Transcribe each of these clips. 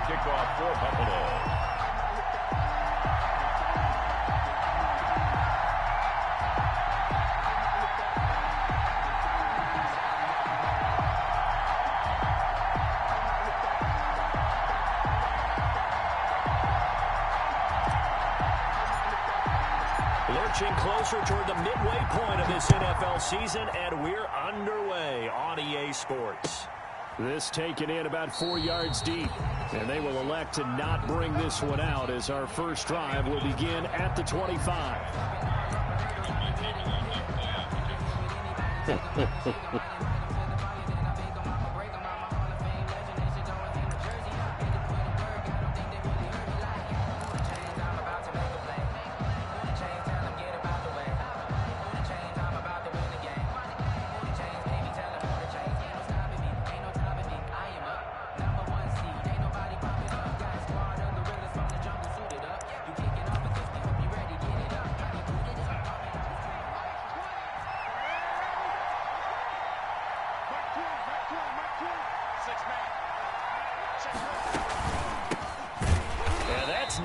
kickoff for Buffalo. Lurching closer toward the midway point of this NFL season, and we're underway on EA Sports. This taken in about 4 yards deep, and they will elect to not bring this one out as our first drive will begin at the 25.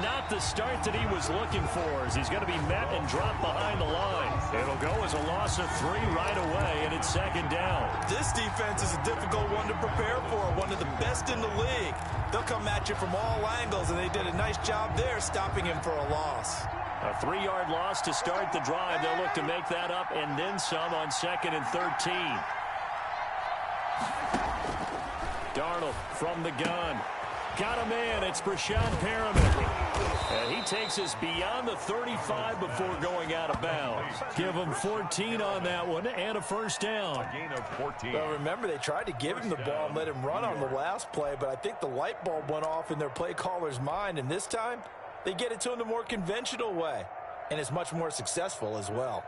Not the start that he was looking for, as he's going to be met and dropped behind the line. It'll go as a loss of 3 right away, and it's second down. This defense is a difficult one to prepare for, one of the best in the league. They'll come at you from all angles, and they did a nice job there stopping him for a loss. A 3-yard loss to start the drive. They'll look to make that up and then some on 2nd and 13. Darnold from the gun. Got him in. It's Breshad Perriman. And he takes us beyond the 35 before going out of bounds. Give him 14 on that one and a first down. A gain of 14. Well, remember, they tried to give him the ball and let him run on the last play, but I think the light bulb went off in their play caller's mind, and this time they get it to him the more conventional way, and it's much more successful as well.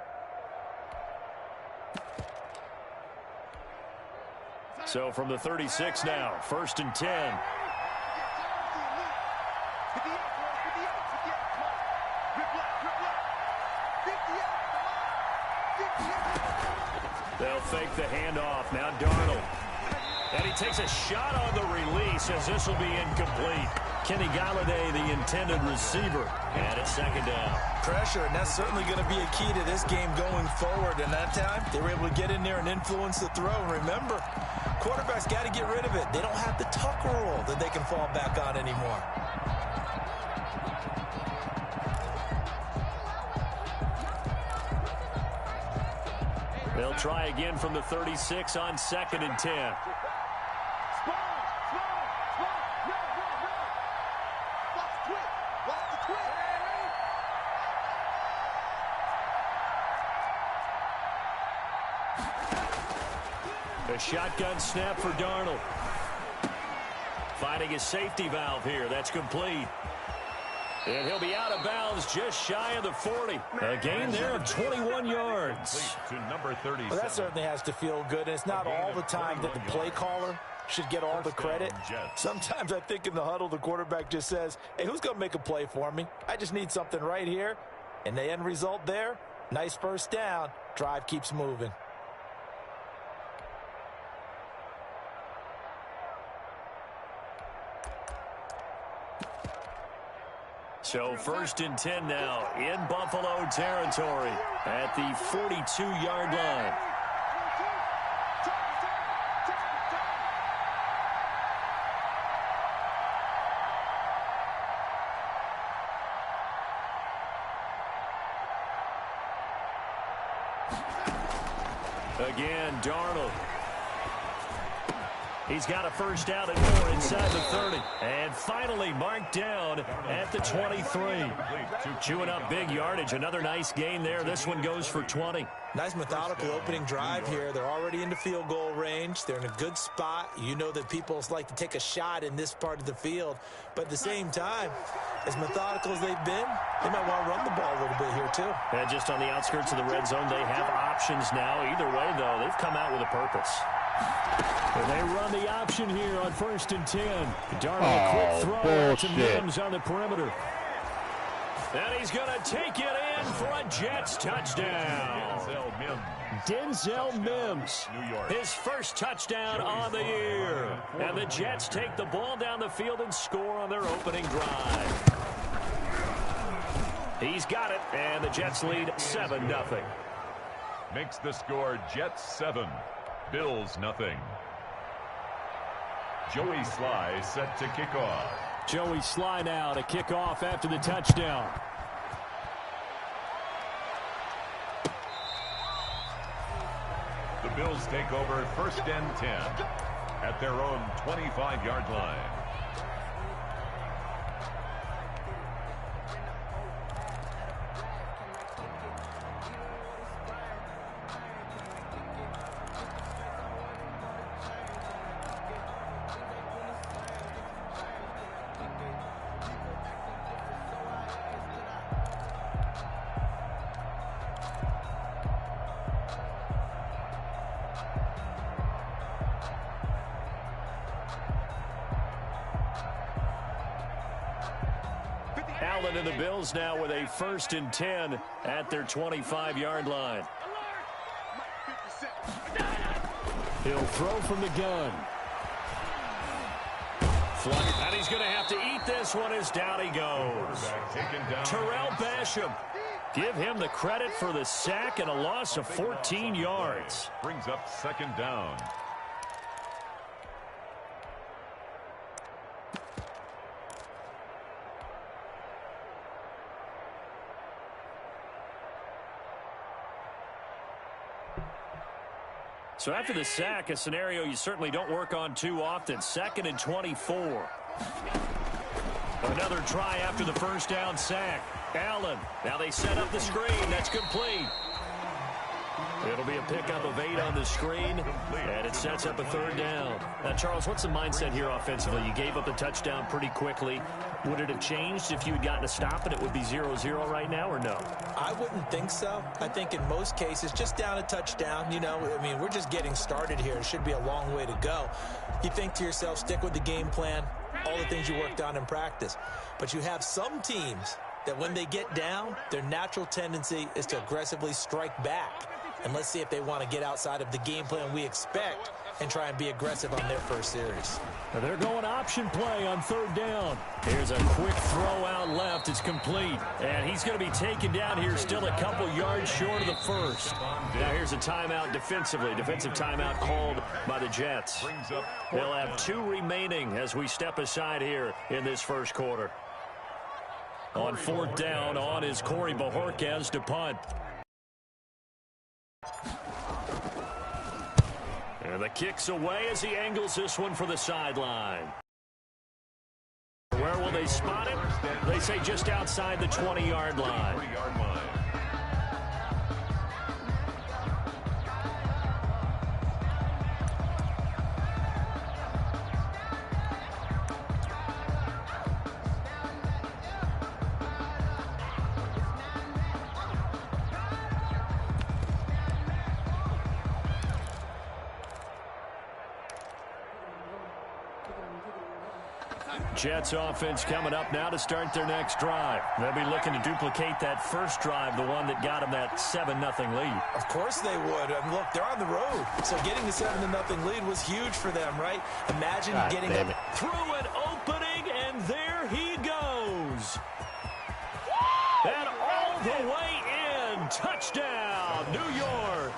So from the 36 now, 1st and 10. They'll fake the handoff. Now Darnold. And he takes a shot on the release as this will be incomplete. Kenny Golladay, the intended receiver. And it's second down. Pressure, and that's certainly going to be a key to this game going forward. And that time, they were able to get in there and influence the throw. And remember, quarterbacks got to get rid of it. They don't have the tuck rule that they can fall back on anymore. They'll try again from the 36 on 2nd and 10. A shotgun snap for Darnold. Finding his safety valve here. That's complete. And he'll be out of bounds just shy of the 40. A gain there of 21 yards. To number 37. Well, that certainly has to feel good. And it's not all the time that the play caller should get all the credit. Sometimes I think in the huddle, the quarterback just says, hey, who's going to make a play for me? I just need something right here. And the end result there, nice first down. Drive keeps moving. So 1st and 10 now in Buffalo territory at the 42-yard line. Again, Darnold. He's got a first down and more inside the 30. And finally marked down at the 23. Chewing up big yardage. Another nice gain there. This one goes for 20. Nice methodical opening drive here. They're already into field goal range. They're in a good spot. You know that people like to take a shot in this part of the field. But at the same time, as methodical as they've been, they might want to run the ball a little bit here too. And just on the outskirts of the red zone, they have options now. Either way, though, they've come out with a purpose. And they run the option here on 1st and 10. Darnold, quick throw to Mims on the perimeter. And he's going to take it in for a Jets touchdown. Denzel Mims, his first touchdown on the year. And the Jets take the ball down the field and score on their opening drive. He's got it, and the Jets lead 7-0. Makes the score Jets 7, Bills nothing. Joey Sly set to kick off. Joey Sly now to kick off after the touchdown. The Bills take over 1st and 10 at their own 25-yard line. Allen and the Bills now with a 1st and 10 at their 25-yard line. He'll throw from the gun. And he's going to have to eat this one as down he goes. Terrell Basham. Give him the credit for the sack and a loss of 14 yards. Brings up 2nd down. So after the sack, a scenario you certainly don't work on too often. 2nd and 24. Another try after the 1st down sack. Allen. Now they set up the screen. That's complete. It'll be a pickup of 8 on the screen, and it sets up a 3rd down. Now, Charles, what's the mindset here offensively? You gave up a touchdown pretty quickly. Would it have changed if you had gotten a stop and it would be 0-0 right now, or no? I wouldn't think so. I think in most cases, just down a touchdown, you know, I mean, we're just getting started here. It should be a long way to go. You think to yourself, stick with the game plan, all the things you worked on in practice. But you have some teams that when they get down, their natural tendency is to aggressively strike back. And let's see if they want to get outside of the game plan we expect and try and be aggressive on their first series. Now they're going option play on 3rd down. Here's a quick throw out left. It's complete. And he's going to be taken down here still a couple yards short of the 1st. Now here's a timeout defensively. Defensive timeout called by the Jets. They'll have 2 remaining as we step aside here in this 1st quarter. On 4th down, on is Corey Bojorquez to punt. And the kick's away as he angles this one for the sideline. Where will they spot him? They say just outside the 20-yard line. Jets offense coming up now to start their next drive. They'll be looking to duplicate that first drive, the one that got them that 7-0 lead. Of course they would. Look, they're on the road. So getting the 7-0 lead was huge for them, right? Imagine getting it through an opening, and there he goes. And all the way in. Touchdown, New York.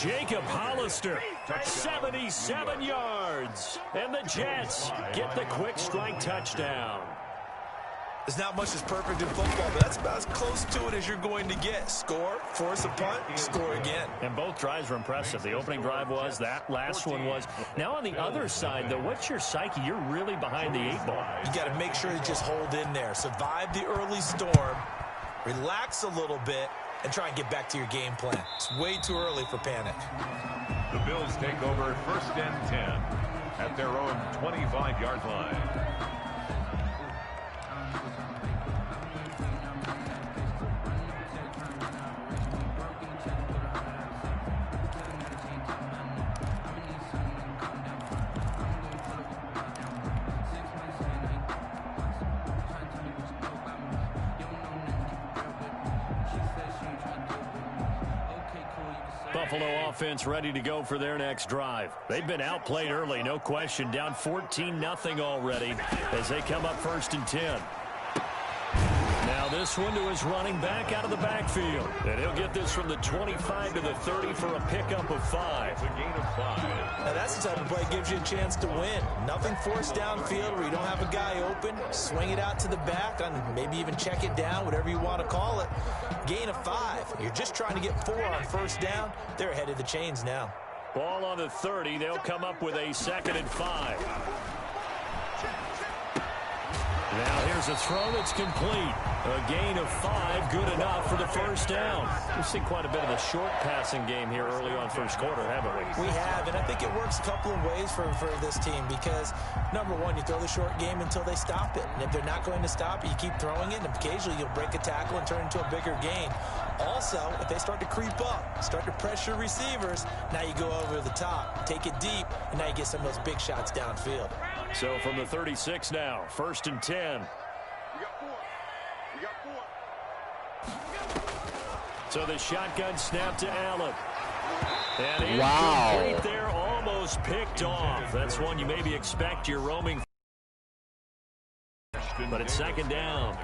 Jacob Hollister, 77 yards. And the Jets get the quick strike touchdown. There's not much that's perfect in football, but that's about as close to it as you're going to get. Score, force a punt, score again. And both drives were impressive. The opening drive was, that last one was. Now on the other side, though, what's your psyche? You're really behind the 8 ball. You got to make sure you just hold in there. Survive the early storm, relax a little bit, and try and get back to your game plan. It's way too early for panic. The Bills take over 1st and 10 at their own 25-yard line. Buffalo offense ready to go for their next drive. They've been outplayed early, no question. Down 14-0 already as they come up 1st and 10. Now this one to his running back out of the backfield. And he'll get this from the 25 to the 30 for a pickup of 5. A gain of 5. Now that's the type of play that gives you a chance to win. Nothing forced downfield where you don't have a guy open. Swing it out to the back and maybe even check it down, whatever you want to call it. Gain of 5. You're just trying to get 4 on 1st down. They're ahead of the chains now. Ball on the 30. They'll come up with a 2nd and 5. Now here's a throw that's complete. A gain of 5, good enough for the 1st down. We've seen quite a bit of a short passing game here early on 1st quarter, haven't we? We have, and I think it works a couple of ways for this team because, number one, you throw the short game until they stop it. And if they're not going to stop it, you keep throwing it, and occasionally you'll break a tackle and turn it into a bigger gain. Also, if they start to creep up, start to pressure receivers, now you go over the top, take it deep, and now you get some of those big shots downfield. So from the 36 now, 1st and 10. So the shotgun snap to Allen. And incomplete there, almost picked off. That's one you maybe expect you're roaming. But it's 2nd down.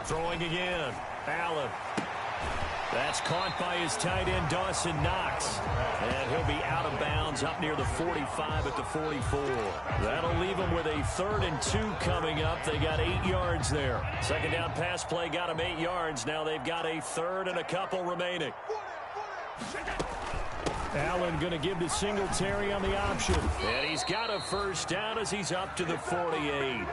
Throwing again. Allen. That's caught by his tight end, Dawson Knox. And he'll be out of bounds up near the 45 at the 44. That'll leave him with a 3rd and 2 coming up. They got 8 yards there. 2nd down pass play got him 8 yards. Now they've got a 3rd and a couple remaining. Allen going to give to Singletary on the option. And he's got a 1st down as he's up to the 48.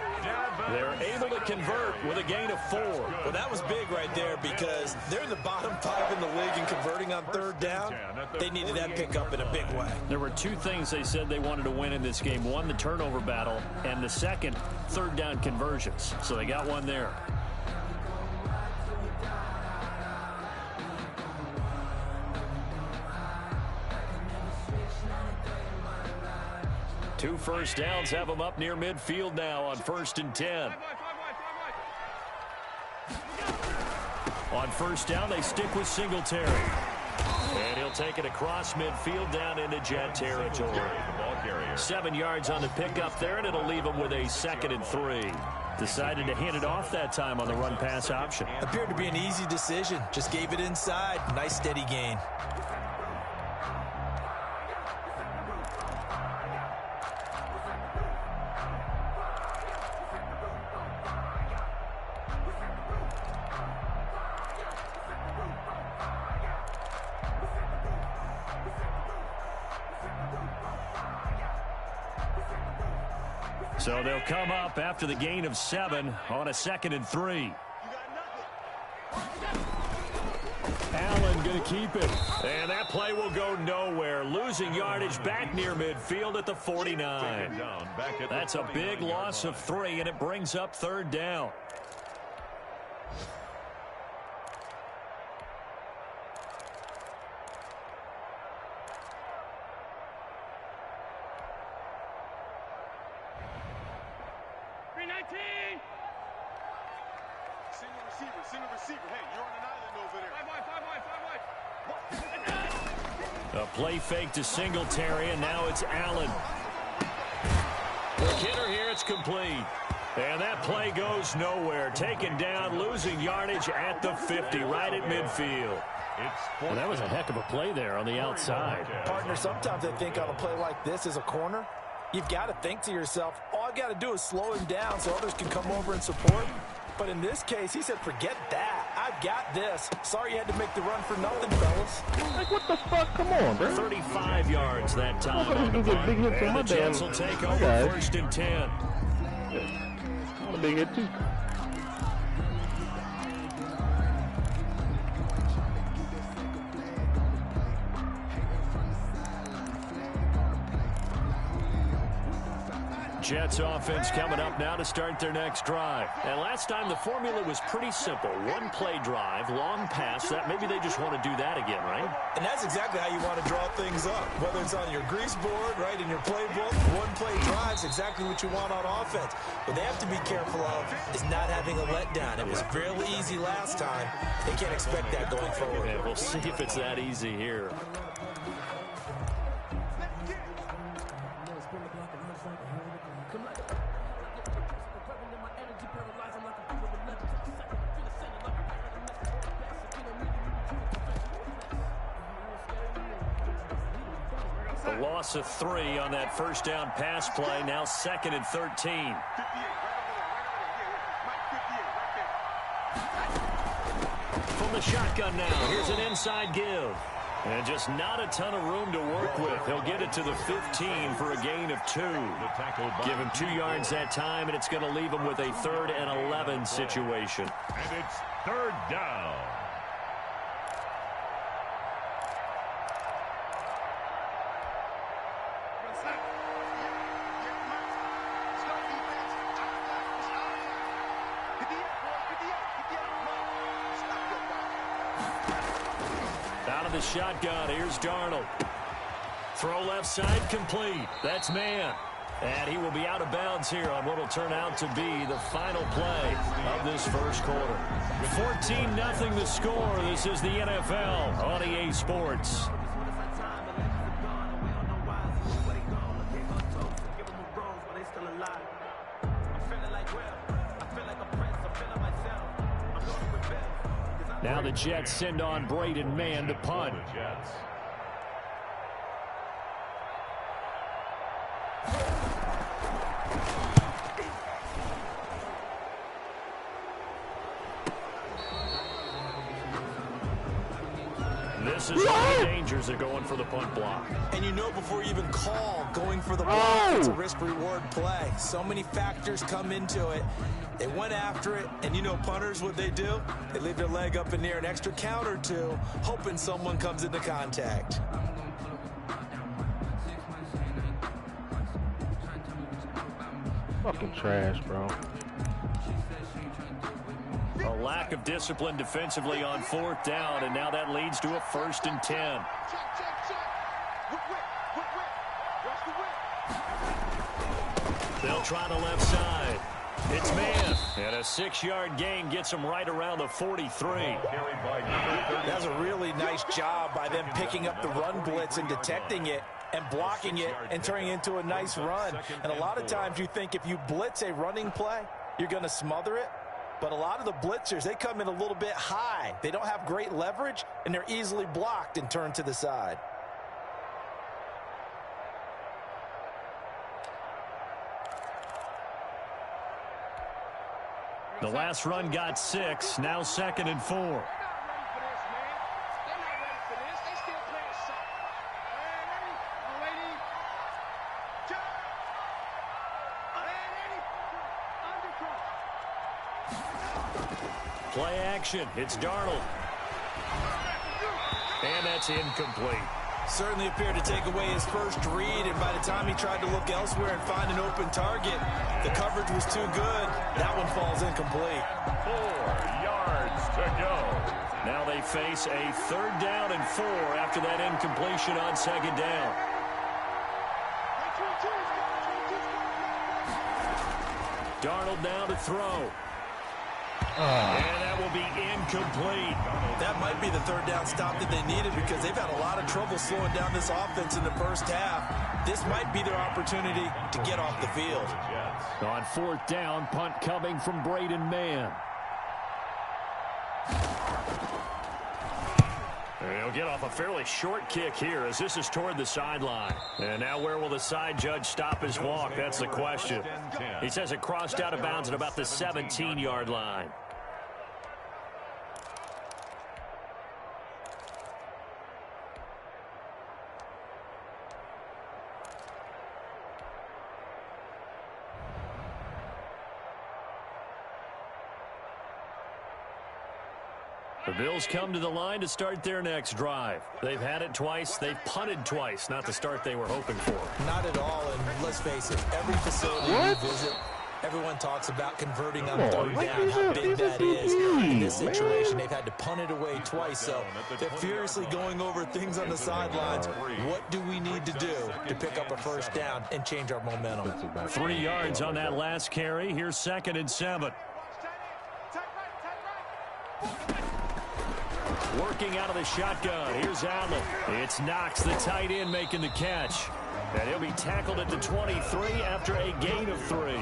They're able to convert with a gain of 4. Well, that was big right there because they're in the bottom 5 in the league in converting on 3rd down. They needed that pickup in a big way. There were 2 things they said they wanted to win in this game. One, the turnover battle, and the second, 3rd down conversions. So they got one there. Two 1st downs have them up near midfield now on 1st and 10. On 1st down, they stick with Singletary. And he'll take it across midfield down into Jet territory. 7 yards on the pickup there, and it'll leave him with a 2nd and 3. Decided to hand it off that time on the run-pass option. Appeared to be an easy decision. Just gave it inside. Nice steady gain. So they'll come up after the gain of 7 on a 2nd and 3. Allen going to keep it. And that play will go nowhere. Losing yardage back near midfield at the 49. That's a big loss of 3, and it brings up 3rd down. A play fake to Singletary, and now it's Allen. The kidder here, it's complete. And that play goes nowhere. Taken down, losing yardage at the 50, right at midfield. Well, that was a heck of a play there on the outside. Partner, sometimes I think on a play like this as a corner, you've got to think to yourself, all I've got to do is slow him down so others can come over and support. But in this case, he said, forget that. I've got this. Sorry you had to make the run for nothing, fellas. Like, what the fuck? Come on, bro. 35 yards that time on the punt. And the Jets will take over 1st and 10. I'm a big hit, too. Jets offense coming up now to start their next drive. And last time the formula was pretty simple. One play drive, long pass. That maybe they just want to do that again, right? And that's exactly how you want to draw things up. Whether it's on your grease board, right, in your playbook, one play drive's exactly what you want on offense. What they have to be careful of is not having a letdown. It was fairly easy last time. They can't expect that going forward. Yeah, we'll see if it's that easy here. A loss of 3 on that first down pass play. Now 2nd and 13. From the shotgun now. Here's an inside give. And just not a ton of room to work with. He'll get it to the 15 for a gain of 2. Give him 2 yards that time, and it's going to leave him with a 3rd and 11 situation. And it's 3rd down. The shotgun. Here's Darnold. Throw left side complete. That's man. And he will be out of bounds here on what will turn out to be the final play of this first quarter. 14-0 the score. This is the NFL on EA Sports. Now the Jets send on Braden Mann to punt. This is all the dangers of going for the punt block. And you know before you even call going for the block, it's a risk-reward play. So many factors come into it. They went after it, and you know punters, what they do? They leave their leg up in the air an extra count or two, hoping someone comes into contact. Fucking trash, bro. A lack of discipline defensively on 4th down, and now that leads to a 1st and 10. They'll try the left side. It's man. And a 6-yard gain gets him right around the 43. That's a really nice job by them picking up the run blitz and detecting it and blocking it and turning it into a nice run. And a lot of times you think if you blitz a running play, you're going to smother it. But a lot of the blitzers, they come in a little bit high. They don't have great leverage, and they're easily blocked and turned to the side. The last run got 6, now 2nd and 4. Play action. It's Darnold. And that's incomplete. Certainly appeared to take away his first read, and by the time he tried to look elsewhere and find an open target, the coverage was too good. That one falls incomplete. 4 yards to go. Now they face a 3rd down and 4 after that incompletion on 2nd down. Darnold now to throw. And that will be incomplete. That might be the 3rd down stop that they needed because they've had a lot of trouble slowing down this offense in the first half. This might be their opportunity to get off the field. On 4th down, punt coming from Braden Mann. He'll get off a fairly short kick here as this is toward the sideline. And now where will the side judge stop his walk? That's the question. He says it crossed out of bounds at about the 17-yard line. The Bills come to the line to start their next drive. They've had it twice. They've punted twice. Not the start they were hoping for. Not at all, and let's face it, every facility we visit, everyone talks about converting on third down, how big that is. In this situation, they've had to punt it away twice, so they're furiously going over things on the sidelines. What do we need to do to pick up a first down and change our momentum? 3 yards on that last carry. Here's 2nd and 7. Working out of the shotgun. Here's Allen. It's Knox, the tight end, making the catch. And he'll be tackled at the 23 after a gain of 3.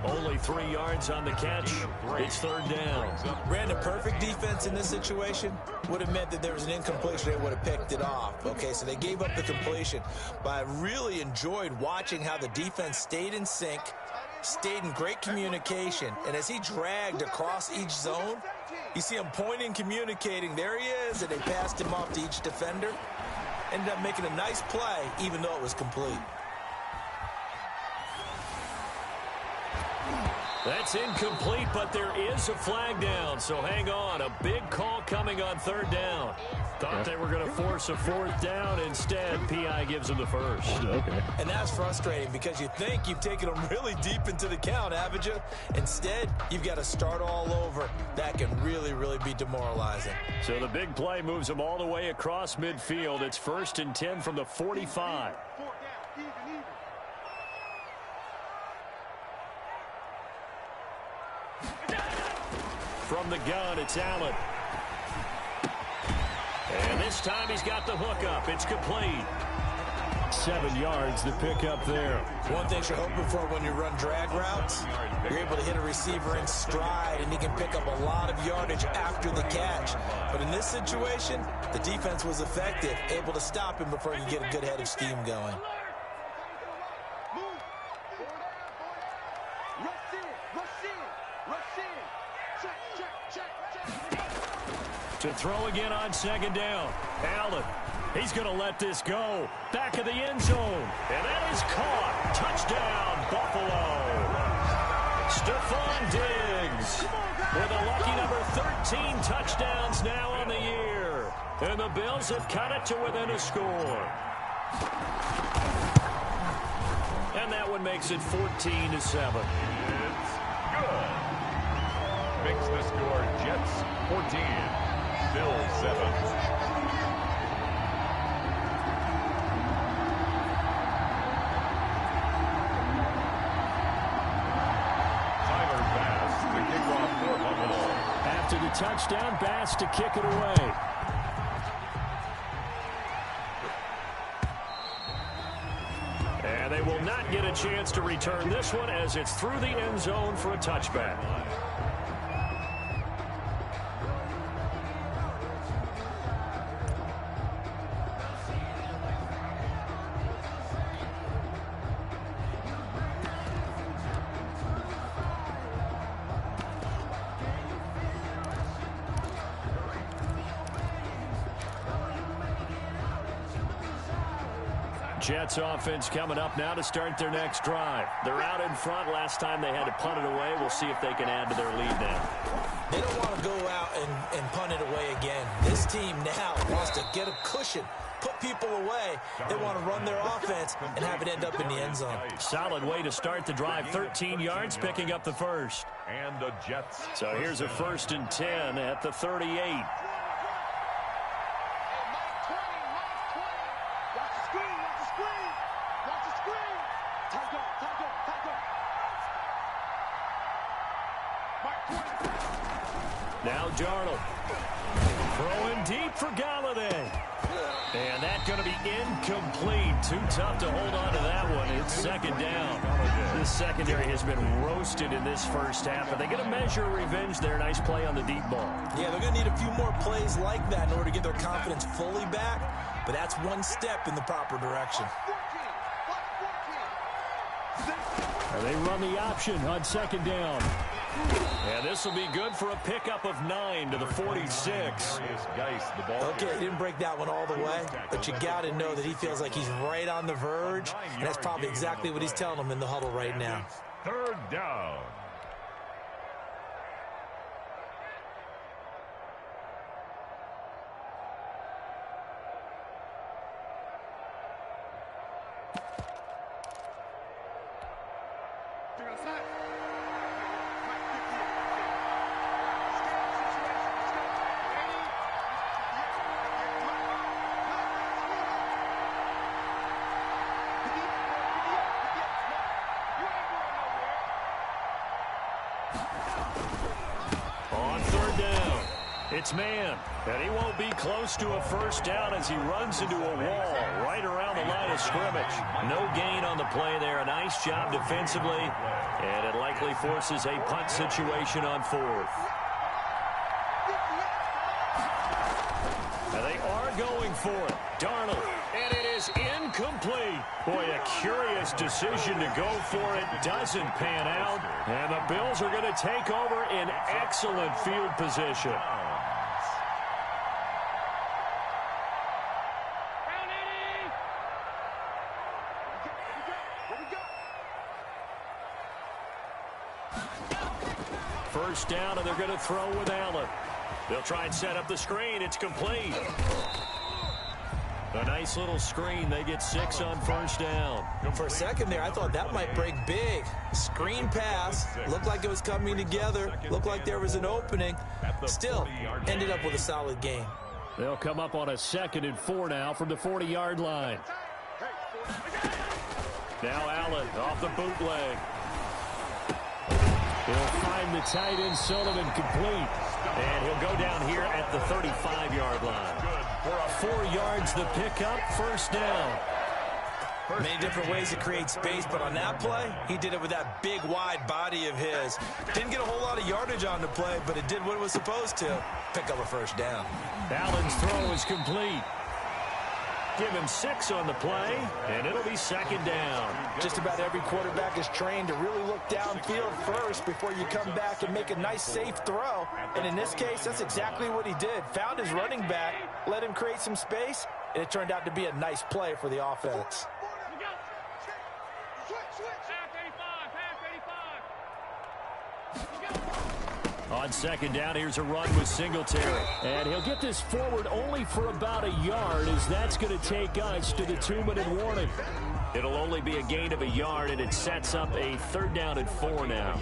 Only 3 yards on the catch. It's 3rd down. Brandon, perfect defense in this situation would have meant that there was an incompletion. They would have picked it off. Okay, so they gave up the completion. But I really enjoyed watching how the defense stayed in sync, stayed in great communication. And as he dragged across each zone, you see him pointing, communicating. There he is, and they passed him off to each defender. Ended up making a nice play, even though it was complete. That's incomplete, but there is a flag down, so hang on. A big call coming on 3rd down. Thought they were going to force a 4th down. Instead, P.I. gives them the first. Okay. And that's frustrating because you think you've taken them really deep into the count, haven't you? Instead, you've got to start all over. That can really, really be demoralizing. So the big play moves them all the way across midfield. It's 1st and 10 from the 45. From the gun, it's Allen. And this time he's got the hook up. It's complete. 7 yards to pick up there. One thing you're hoping for when you run drag routes, you're able to hit a receiver in stride, and he can pick up a lot of yardage after the catch. But in this situation, the defense was effective, able to stop him before he could get a good head of steam going. To throw again on 2nd down. Allen, he's going to let this go. Back of the end zone. And that is caught. Touchdown, Buffalo. Stephon Diggs with a lucky number 13 touchdowns now on the year. And the Bills have cut it to within a score. And that one makes it 14-7. It's good. Makes the score Jets 14. Bills 7. Tyler Bass to kick off for Buffalo. After the touchdown, Bass to kick it away. And they will not get a chance to return this one as it's through the end zone for a touchback. Jets offense coming up now to start their next drive. They're out in front. Last time they had to punt it away. We'll see if they can add to their lead now. They don't want to go out and punt it away again. This team now wants to get a cushion, put people away. They want to run their offense and have it end up in the end zone. Solid way to start the drive. 13 yards, picking up the first. And the Jets. So here's a 1st and 10 at the 38. Now Darnold throwing deep for Galladay. And that's going to be incomplete. Too tough to hold on to that one. It's 2nd down. The secondary has been roasted in this first half, but they get a measure of revenge there. Nice play on the deep ball. Yeah, they're going to need a few more plays like that in order to get their confidence fully back, but that's one step in the proper direction. And they run the option on 2nd down. And this will be good for a pickup of 9 to the 46. Okay, he didn't break that one all the way, but you got to know that he feels like he's right on the verge, and that's probably exactly what he's telling them in the huddle right now. 3rd down. It's man, and he won't be close to a first down as he runs into a wall right around the line of scrimmage. No gain on the play there. A nice job defensively, and it likely forces a punt situation on fourth. And they are going for it. Darnold, and it is incomplete. Boy, a curious decision to go for it. Doesn't pan out, and the Bills are going to take over in excellent field position. First down, and they're going to throw with Allen. They'll try and set up the screen. It's complete. A nice little screen. They get 6 on first down. For a second there, I thought that might break big. Screen pass. Looked like it was coming together. Looked like there was an opening. Still, ended up with a solid game. They'll come up on a 2nd and 4 now from the 40-yard line. Now Allen off the bootleg. He'll find the tight end Sullivan complete. And he'll go down here at the 35-yard line. 4 yards the pickup, first down. Many different ways to create space, but on that play, he did it with that big, wide body of his. Didn't get a whole lot of yardage on the play, but it did what it was supposed to. Pick up a first down. Allen's throw is complete. Give him 6 on the play, and it'll be 2nd down. Just about every quarterback is trained to really look downfield first before you come back and make a nice, safe throw. And in this case, that's exactly what he did. Found his running back, let him create some space, and it turned out to be a nice play for the offense. On 2nd down, here's a run with Singletary. And he'll get this forward only for about a yard, as that's going to take us to the 2-minute warning. It'll only be a gain of a yard, and it sets up a 3rd down and 4 now.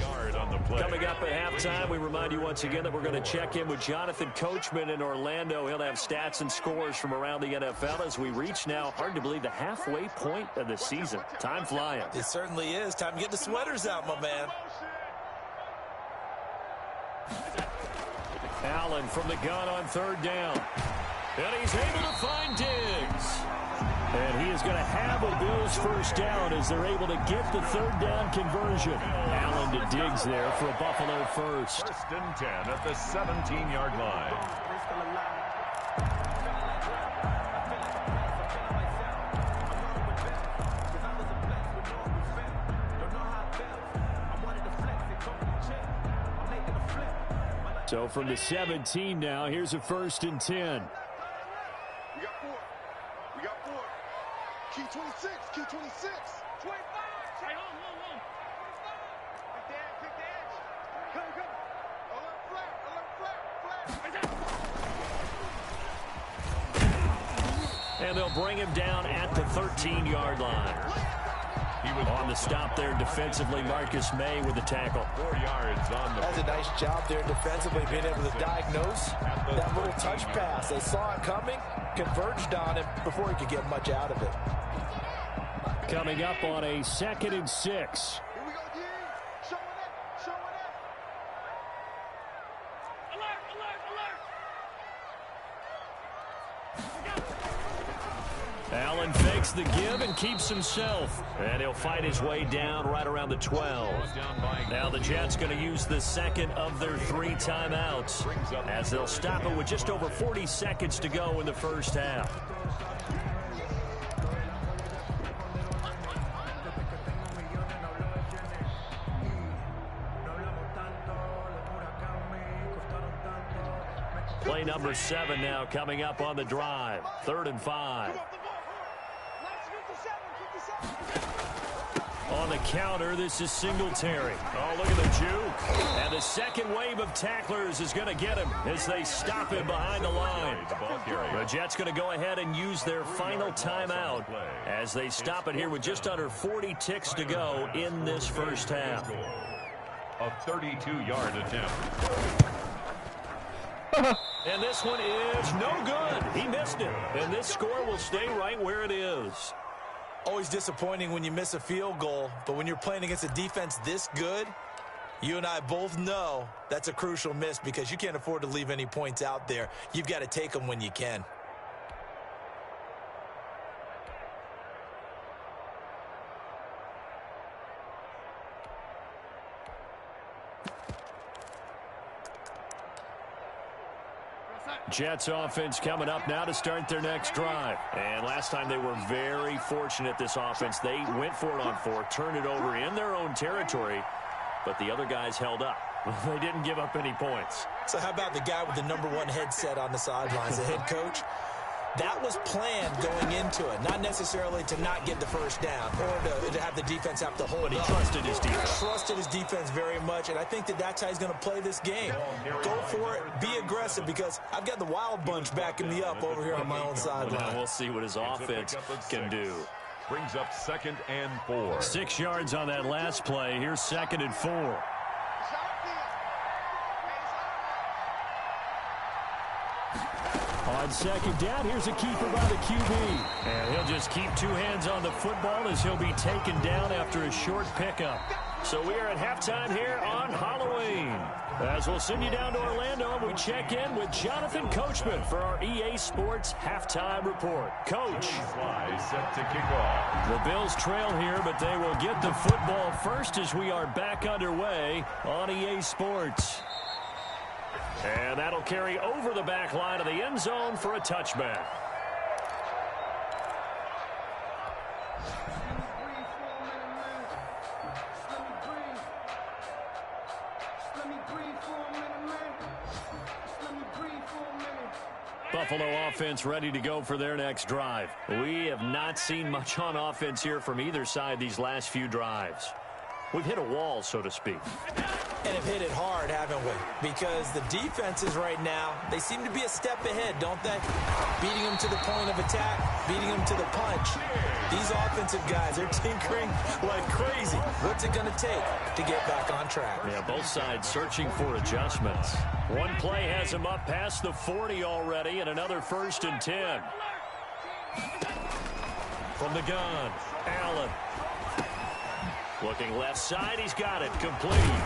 Coming up at halftime, we remind you once again that we're going to check in with Jonathan Coachman in Orlando. He'll have stats and scores from around the NFL as we reach now, hard to believe, the halfway point of the season. Time flying. It certainly is. Time to get the sweaters out, my man. Allen from the gun on 3rd down. And he's able to find Diggs. And he is going to have a Bills first down as they're able to get the 3rd down conversion. Allen to Diggs there for a Buffalo first. 1st and 10 at the 17-yard line. So from the 17 now, here's a 1st and 10. We got 4. We got 4. Key 26. Key 26. 25. Hey, hold. Kick the edge. Come. Alert flat. And they'll bring him down at the 13-yard line. He was on the stop there defensively. Marcus May with the tackle. 4 yards on the. That's a nice job there defensively, being able to diagnose that little touch pass. They saw it coming, converged on it before he could get much out of it. Coming up on a 2nd and 6. Here we go, D. Showing it. Alert. Allen fakes the give and keeps himself. And he'll fight his way down right around the 12. Now the Jets going to use the 2nd of their 3 timeouts as they'll stop it with just over 40 seconds to go in the first half. Play number 7 now coming up on the drive. 3rd and 5. On the counter, this is Singletary. Oh, look at the juke. And the second wave of tacklers is going to get him as they stop him behind the line. The Jets going to go ahead and use their final timeout as they stop it here with just under 40 ticks to go in this first half. A 32-yard attempt. And this one is no good. He missed it. And this score will stay right where it is. Always disappointing when you miss a field goal, but when you're playing against a defense this good, You and I both know that's a crucial miss because you can't afford to leave any points out there. You've got to take them when you can. Jets offense coming up now to start their next drive. And last time they were very fortunate, this offense. They went for it on 4, turned it over in their own territory, but the other guys held up. They didn't give up any points. So how about the guy with the #1 headset on the sidelines, the head coach? That was planned going into it, not necessarily to not get the first down or to have the defense have to hold But he up. trusted his defense. Trusted his defense very much, and I think that's how he's going to play this game. Go for it, be aggressive, because I've got the wild bunch backing me up over here on my own sideline. We'll see what his offense can do. Brings up 2nd and 4. 6 yards on that last play. Here's 2nd and 4. On 2nd down, here's a keeper by the QB. And he'll just keep 2 hands on the football as he'll be taken down after a short pickup. So we are at halftime here on Halloween. As we'll send you down to Orlando, and we check in with Jonathan Coachman for our EA Sports Halftime Report. Coach. Fly set to kick off. The Bills trail here, but they will get the football first as we are back underway on EA Sports. And that'll carry over the back line of the end zone for a touchback. Buffalo offense ready to go for their next drive. We have not seen much on offense here from either side these last few drives. We've hit a wall, so to speak. And have hit it hard, haven't we? Because the defenses right now, they seem to be a step ahead, don't they? Beating them to the point of attack, beating them to the punch. These offensive guys, they're tinkering like crazy. What's it going to take to get back on track? Yeah, both sides searching for adjustments. One play has him up past the 40 already, and another 1st and 10. From the gun, Allen. Looking left side, he's got it, complete.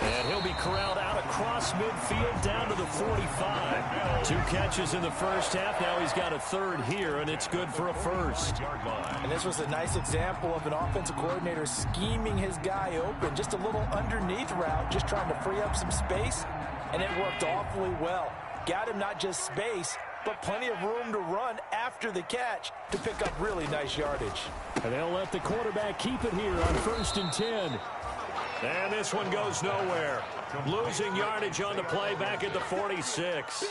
And he'll be corralled out across midfield down to the 45. 2 catches in the first half. Now he's got a 3rd here, and it's good for a 1st. And this was a nice example of an offensive coordinator scheming his guy open. Just a little underneath route, just trying to free up some space, and it worked awfully well. Got him not just space, but plenty of room to run after the catch to pick up really nice yardage. And they'll let the quarterback keep it here on 1st and 10. And this one goes nowhere. Losing yardage on the play back at the 46.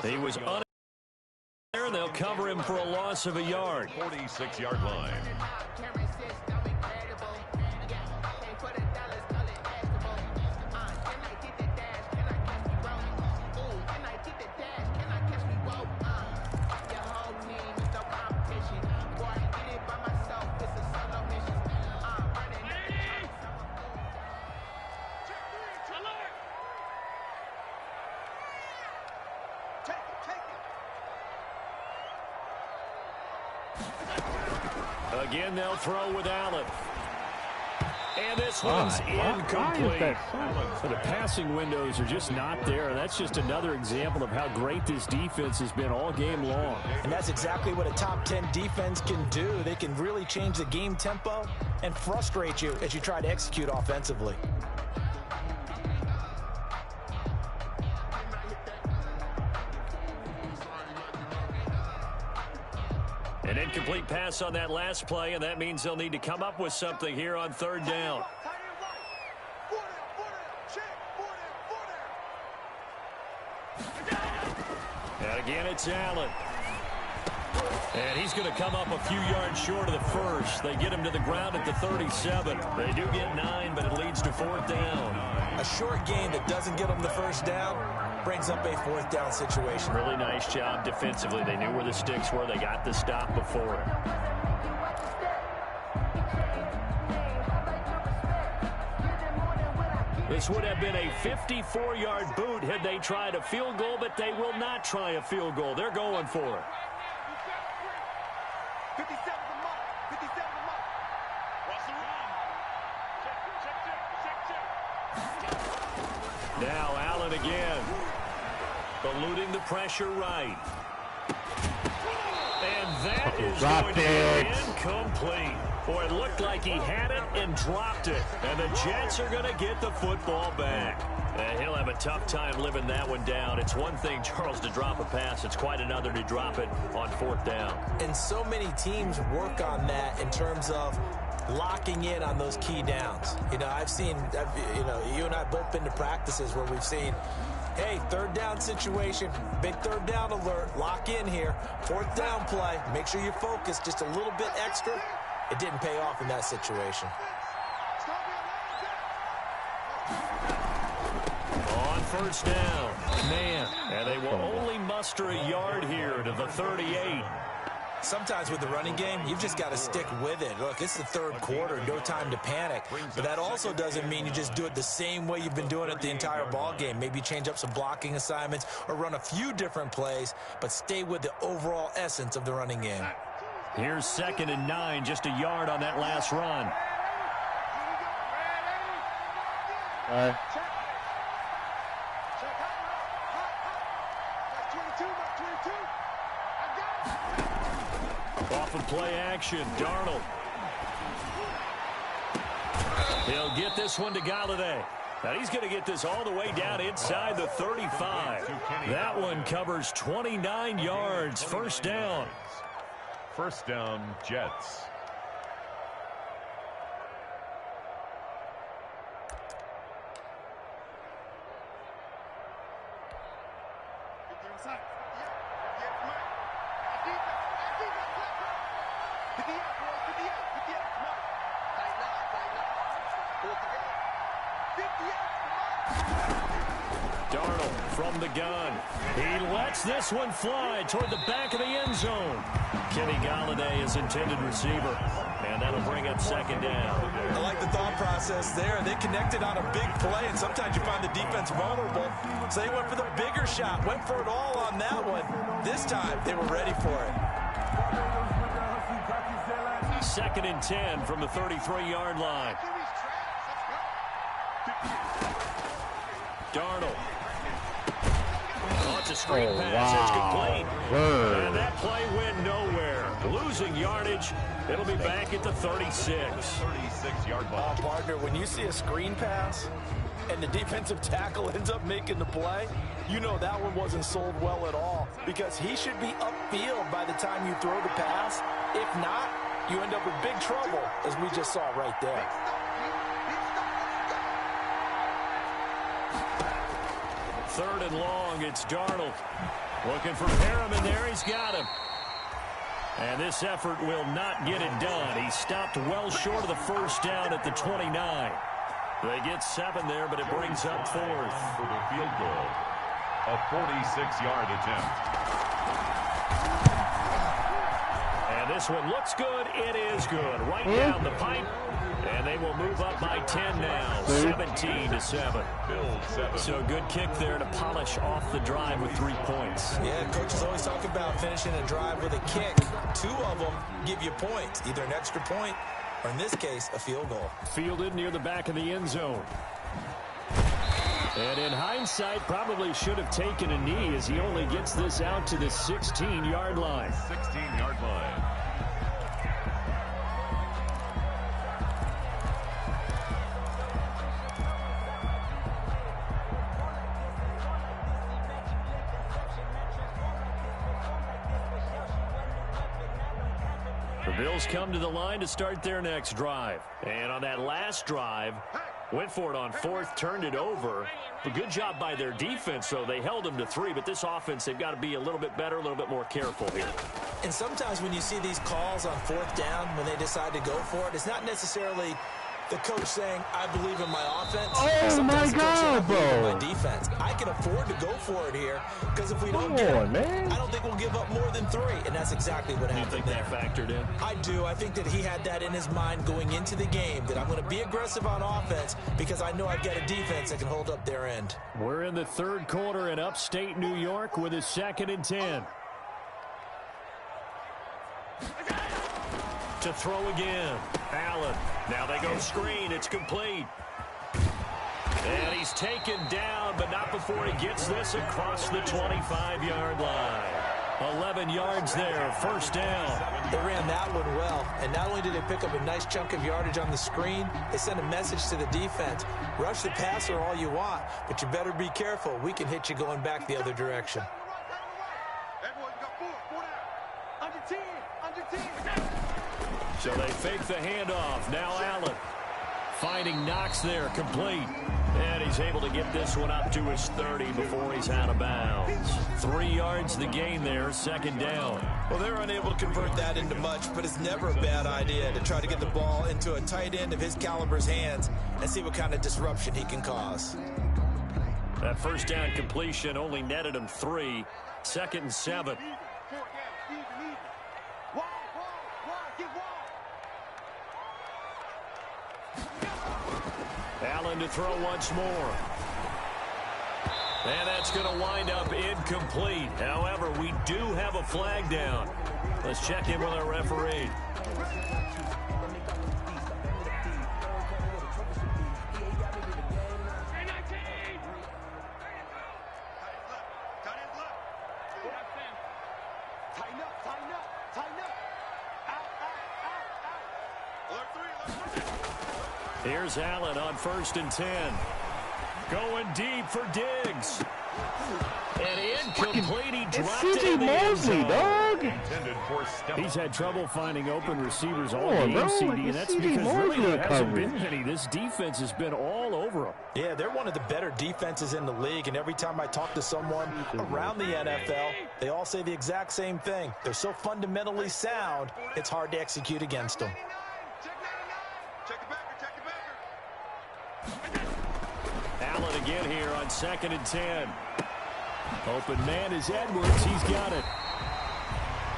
He was on there, and they'll cover him for a loss of a yard. 46-yard line. Again, they'll throw with Allen. And this one's incomplete. So the passing windows are just not there. That's just another example of how great this defense has been all game long. And that's exactly what a top 10 defense can do. They can really change the game tempo and frustrate you as you try to execute offensively. An incomplete pass on that last play, and that means they'll need to come up with something here on 3rd down. And again, it's Allen. And he's going to come up a few yards short of the 1st. They get him to the ground at the 37. They do get 9, but it leads to 4th down. A short gain that doesn't get them the 1st down brings up a 4th down situation. Really nice job defensively. They knew where the sticks were. They got the stop before it. This would have been a 54-yard boot had they tried a field goal, but they will not try a field goal. They're going for it. 57 the mark. 57 the mark. What's the run? Check. Now Allen again. Eluding the pressure right. And that is going to be incomplete. Boy, it looked like he had it and dropped it. And the Jets are going to get the football back. And he'll have a tough time living that one down. It's one thing, Charles, to drop a pass. It's quite another to drop it on 4th down. And so many teams work on that in terms of locking in on those key downs. You know, you and I both been to practices where we've seen, hey, 3rd down situation, big 3rd down alert, lock in here, 4th down play, make sure you focus just a little bit extra. It didn't pay off in that situation. On 1st down, man, and they will only muster a yard here to the 38. Sometimes with the running game, you've just got to stick with it. Look, it's the 3rd quarter, no time to panic. But that also doesn't mean you just do it the same way you've been doing it the entire ball game. Maybe change up some blocking assignments or run a few different plays, but stay with the overall essence of the running game. Here's 2nd and 9, just a yard on that last run. All right. Off of play action, Darnold. He'll get this one to Galladay. Now he's going to get this all the way down inside the 35. That one covers 29 yards. 1st down. 1st down, Jets. Darnold from the gun. He lets this one fly toward the back of the end zone. Kenny Galladay is intended receiver, and that'll bring up 2nd down. I like the thought process there. They connected on a big play, and sometimes you find the defense vulnerable. So they went for the bigger shot, went for it all on that one. This time, they were ready for it. 2nd and 10 from the 33-yard line. Darnold. Oh, it's a screen pass. It's complete. And that play went nowhere. Losing yardage. It'll be back at the 36. 36-yard ball. Partner, when you see a screen pass and the defensive tackle ends up making the play, you know that one wasn't sold well at all, because he should be upfield by the time you throw the pass. If not, you end up with big trouble, as we just saw right there. Third and long, it's Darnold. Looking for Perriman there, he's got him. And this effort will not get it done. He stopped well short of the 1st down at the 29. They get 7 there, but it brings up 4th. For the field goal, a 46-yard attempt. And this one looks good. It is good. Right down the pipe. And they will move up by 10 now, 17-7. So good kick there to polish off the drive with 3 points. Yeah, coaches always talk about finishing a drive with a kick. 2 of them give you points, either an extra point or, in this case, a field goal. Fielded near the back of the end zone. And in hindsight, probably should have taken a knee as he only gets this out to the 16-yard line. 16-yard line. The Bills come to the line to start their next drive. And on that last drive, went for it on 4th, turned it over. A good job by their defense, though. They held them to 3, but this offense, they've got to be a little bit better, a little bit more careful here. And sometimes when you see these calls on 4th down, when they decide to go for it, it's not necessarily the coach saying, I believe in my offense. Oh, my God, bro. My defense. I can afford to go for it here, because if we don't get it, man. I don't think we'll give up more than 3. And that's exactly what happened think there. that factored in? I do. I think that he had that in his mind going into the game, that I'm going to be aggressive on offense because I know I've got a defense that can hold up their end. We're in the 3rd quarter in upstate New York with a 2nd and 10. To throw again. Allen. Now they go screen. It's complete. And he's taken down, but not before he gets this across the 25-yard line. 11 yards there, first down. They ran that one well, and not only did they pick up a nice chunk of yardage on the screen, they sent a message to the defense. Rush the passer all you want, but you better be careful. We can hit you going back the other direction. So they fake the handoff. Now Allen finding Knox there, complete. And he's able to get this one up to his 30 before he's out of bounds. 3 yards the gain there, second down. Well, they're unable to convert that into much, but it's never a bad idea to try to get the ball into a tight end of his caliber's hands and see what kind of disruption he can cause. That first down completion only netted him 3. 2nd and 7. Allen to throw once more. And that's going to wind up incomplete. However, we do have a flag down. Let's check in with our referee. Here's Allen on 1st and 10. Going deep for Diggs. And incomplete. He dropped it in the end zone. dog. He's had trouble finding open receivers all game, CD, and that's because really there hasn't been any. This defense has been all over him. Yeah, they're one of the better defenses in the league, and every time I talk to someone around the NFL, they all say the exact same thing. They're so fundamentally sound, it's hard to execute against them. Allen again here on 2nd and 10. Open man is Edwards. He's got it.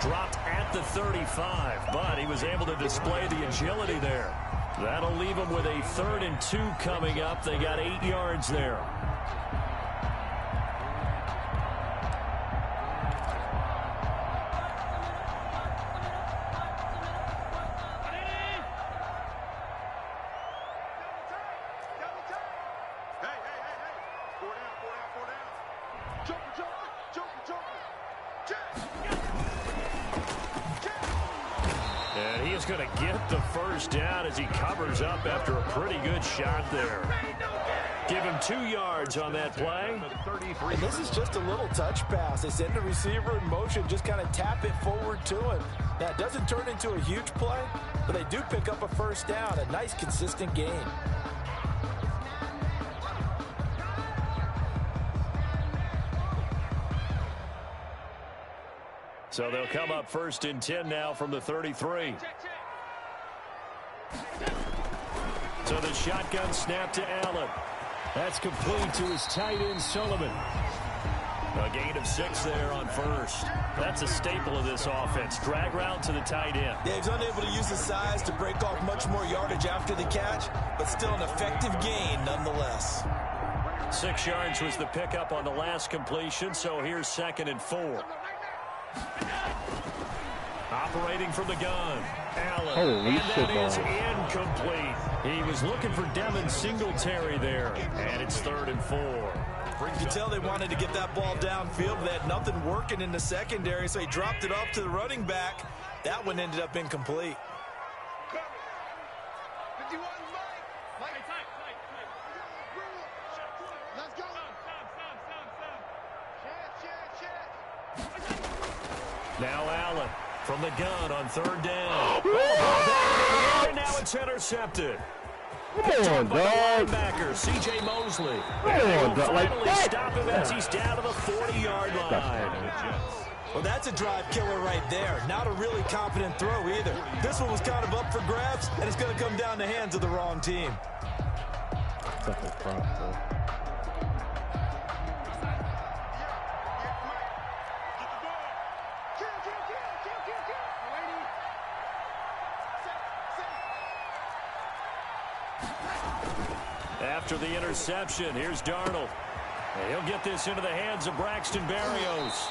Dropped at the 35, but he was able to display the agility there. That'll leave him with a 3rd and 2 coming up. They got 8 yards there. And he is going to get the first down as he covers up after a pretty good shot there. Give him 2 yards on that play. And this is just a little touch pass. They send the receiver in motion, just kind of tap it forward to him. Now, it doesn't turn into a huge play, but they do pick up a first down, a nice, consistent gain. So they'll come up 1st and 10 now from the 33. So the shotgun snap to Allen. That's complete to his tight end, Sullivan. A gain of 6 there on 1st. That's a staple of this offense. Drag route to the tight end. Yeah, he's unable to use his size to break off much more yardage after the catch, but still an effective gain nonetheless. 6 yards was the pickup on the last completion, so here's 2nd and 4. Operating from the gun, Allen. Holy and shit, that is incomplete. He was looking for Devin Singletary there, and it's 3rd and 4. You could tell they wanted to get that ball downfield, but they had nothing working in the secondary, so he dropped it off to the running back. That one ended up incomplete. Now Allen from the gun on 3rd down. And now it's intercepted. Come on, dog. Linebacker C.J. Mosley. Come on, dog. Like Finally that. stop him as he's down to the 40-yard line. Well, that's a drive killer right there. Not a really confident throw either. This one was kind of up for grabs, and it's going to come down the hands of the wrong team. After the interception, here's Darnold. And he'll get this into the hands of Braxton Berrios.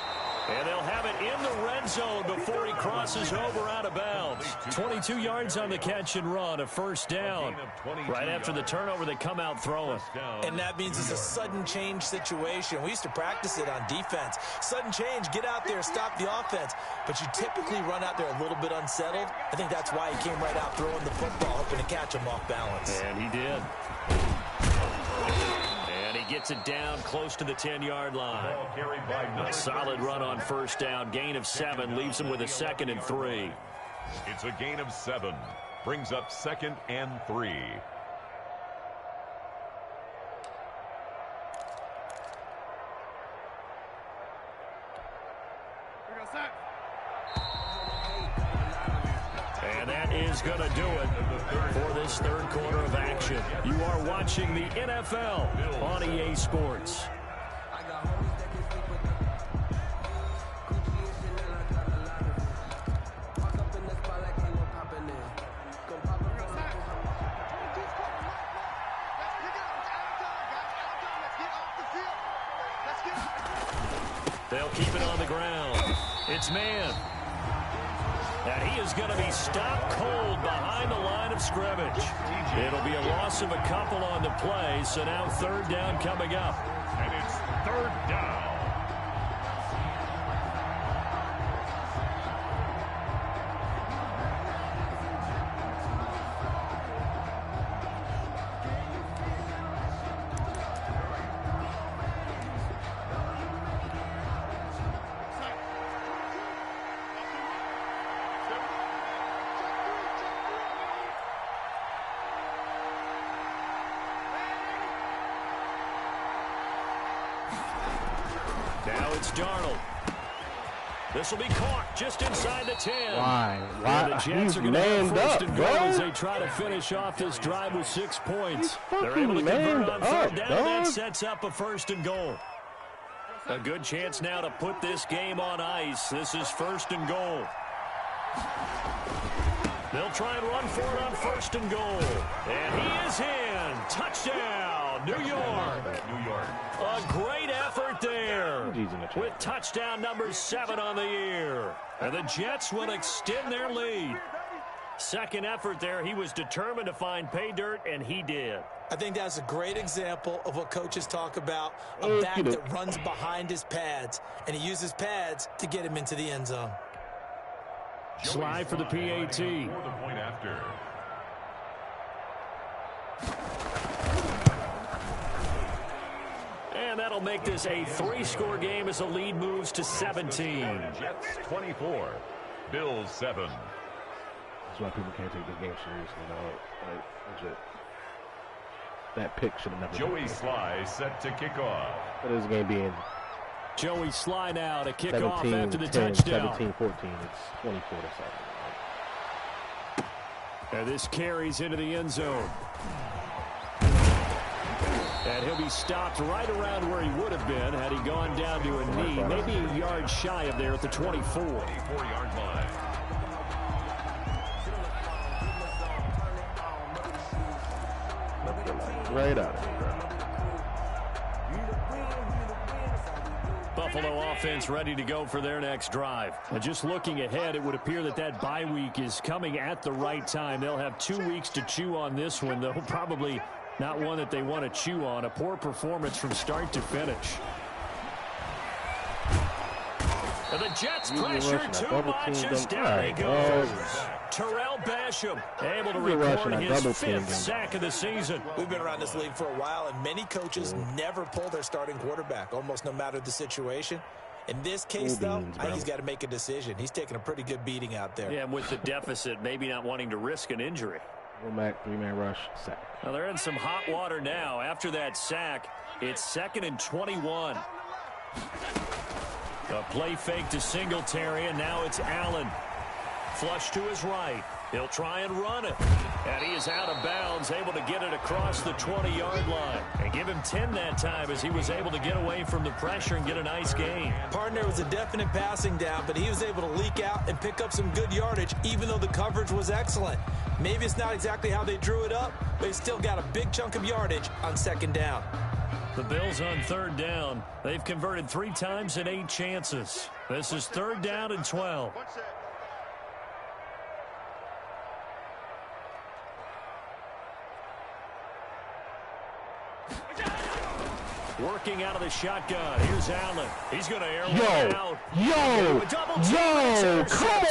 And they'll have it in the red zone before he crosses over out of bounds. 22 yards on the catch and run, a first down. Right after the turnover, they come out throwing. And that means it's a sudden change situation. We used to practice it on defense. Sudden change, get out there, stop the offense. But you typically run out there a little bit unsettled. I think that's why he came right out throwing the football, hoping to catch him off balance. And he did. And he gets it down close to the 10-yard line. A solid run on first down. Gain of 7 leaves him with a 2nd and 3. It's a gain of 7. Brings up 2nd and 3. And that is going to do it for this third quarter of action. You are watching the NFL on EA Sports. They'll keep it on the ground. It's man. And he is going to be stopped cold behind the line of scrimmage. It'll be a loss of a couple on the play, so now third down coming up. And it's third down. Now it's Darnold. This will be caught just inside the 10. Why? And the Jets are going to have first and goal as bro. they try to finish off this drive with 6 points. He's They're able to fucking convert on manned third up, down. dog. That sets up a first and goal. A good chance now to put this game on ice. This is first and goal. They'll try and run for it on first and goal. And he is in. Touchdown, New York. New York. A great effort there Jeez, with touchdown number 7 on the year. And the Jets will extend their lead. Second effort there. He was determined to find pay dirt, and he did. I think that's a great example of what coaches talk about, a back that runs behind his pads, and he uses pads to get him into the end zone. Slide for the PAT. For the point after. And that'll make this a 3-score game as the lead moves to 17. Jets 24. Bills 7. That's why people can't take this game seriously, though. Like, legit. That pick should have never Joey been Sly set to kick off. But this game being Joey Sly now to kick off 17, after the 10, touchdown. 17-14. It's 24-7. And this carries into the end zone. And he'll be stopped right around where he would have been had he gone down to a knee, maybe a yard shy of there at the 24. 24-yard line. Right out of here, bro. Buffalo offense ready to go for their next drive. And just looking ahead, it would appear that that bye week is coming at the right time. They'll have 2 weeks to chew on this one, though probably not one that they want to chew on. A poor performance from start to finish. And the Jets pressure too much as down he goes. Terrell Basham able to record his 5th sack of the season. We've been around this league for a while, and many coaches never pull their starting quarterback, almost no matter the situation. In this case, though, I think he's got to make a decision. He's taking a pretty good beating out there. Yeah, and with the deficit, maybe not wanting to risk an injury. Womack, 3-man rush, sack. Now they're in some hot water now. After that sack, it's 2nd and 21. A play fake to Singletary, and now it's Allen. Flush to his right. He'll try and run it. And he is out of bounds, able to get it across the 20-yard line. And give him 10 that time as he was able to get away from the pressure and get a nice gain. Partner was a definite passing down, but he was able to leak out and pick up some good yardage, even though the coverage was excellent. Maybe it's not exactly how they drew it up, but he still got a big chunk of yardage on 2nd down. The Bills on third down. They've converted 3 times in 8 chances. This is third down and 12. Working out of the shotgun. Here's Allen. He's going to air one out. Yo, come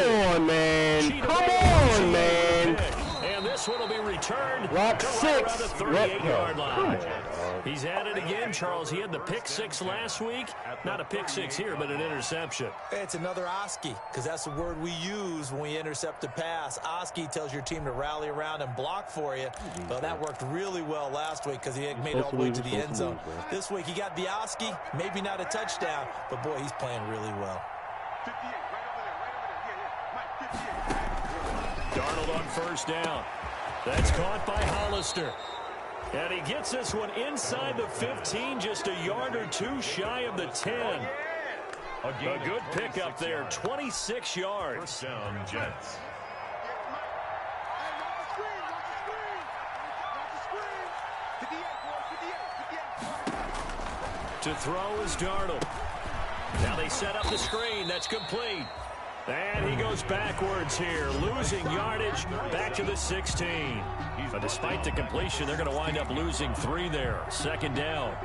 on, man. Come on, man. And this one will be returned Rock to right around the 38-yard line. He's at it again, Charles. He had the pick 6 last week. Not a pick 6 here, but an interception. It's another Oski, because that's the word we use when we intercept a pass. Oski tells your team to rally around and block for you. Well, that worked really well last week because he made it all the way to the end zone. This week he got the Oski, maybe not a touchdown, but boy, he's playing really well. 58, right over there. Yeah, Mike, 58. Darnold on first down. That's caught by Hollister. And he gets this one inside the 15, just a yard or 2 shy of the 10. A good pickup there, 26 yards. First down, Jets. To throw is Darnold. Now they set up the screen. That's complete. And he goes backwards here, losing yardage back to the 16. But despite the completion, they're going to wind up losing 3 there. Second down.